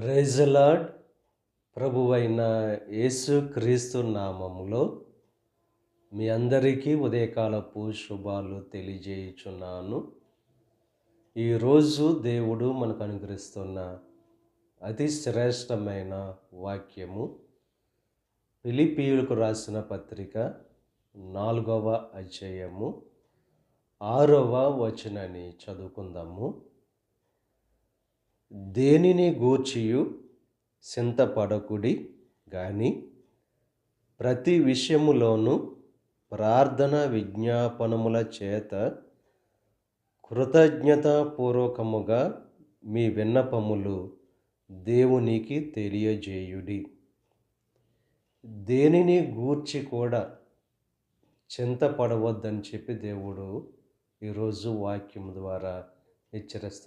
Praise lord. ప్రభువైన యేసుక్రీస్తు నామములో మీ అందరికీ ఉదయకాలపు శుభాలు తెలియజేయుచున్నాను. ఈరోజు దేవుడు మనకు అనుగ్రహిస్తున్న అతి శ్రేష్టమైన వాక్యము ఫిలిప్పీయులకు రాసిన పత్రిక 4వ అధ్యాయము 6వ వచనాన్ని చదువుకుందాము. దేనిని గూర్చియు చింతపడకుడి గాని ప్రతి విషయములోనూ ప్రార్థన విజ్ఞాపనముల చేత కృతజ్ఞతాపూర్వకముగా మీ విన్నపములు దేవునికి తెలియజేయుడి. దేనిని గూర్చి కూడా చింతపడవద్దని చెప్పి దేవుడు ఈరోజు వాక్యం ద్వారా హెచ్చరిస్తున్నారు.